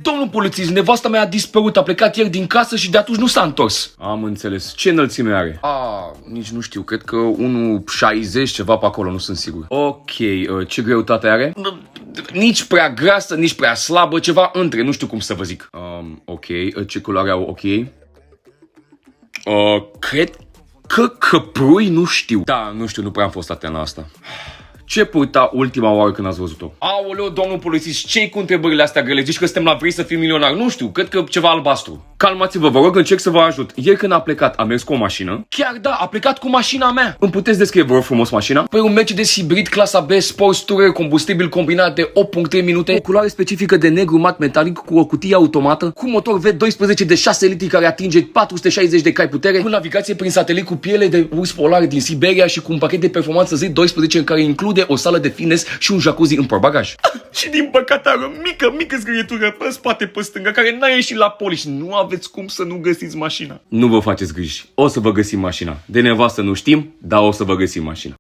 Domnul polițist, nevasta mea a dispărut, a plecat ieri din casă și de atunci nu s-a întors. Am înțeles. Ce înălțime are? Nici nu știu, cred că 1,60 ceva pe acolo, nu sunt sigur. Ok, ce greutate are? Nici prea grasă, nici prea slabă, ceva între, nu știu cum să vă zic. Ok, ce culoare au ochii? Cred că căprui, nu știu. Da, nu știu, nu prea am fost atent la asta. Ce purta ultima oară când ați văzut-o? Aoleu, domnul polițist, ce-i cu întrebările astea grele? Zici că suntem la Vrei să fii milionar? Nu știu, cred că ceva albastru. Calmați-vă, vă rog, încerc să vă ajut. Ieri când a plecat, a mers cu o mașină? Chiar da, a plecat cu mașina mea. Îmi puteți descrie, vă rog frumos, mașina? Păi un Mercedes hibrid clasa B, Sports Tourer, combustibil combinat de 8.3 minute, o culoare specifică de negru mat metalic cu o cutie automată, cu motor V12 de 6 litri care atinge 460 de cai putere, cu navigație prin satelit cu piele de urs polar din Siberia și cu un pachet de performanță Z12 în care include o sală de fitness și un jacuzzi în portbagaj. Și din păcate are o mică zgârietură pe spate, pe stânga, care n-a ieșit la polish. Nu aveți cum să nu găsiți mașina. Nu vă faceți griji. O să vă găsim mașina. De nevastă nu știm, dar o să vă găsim mașina.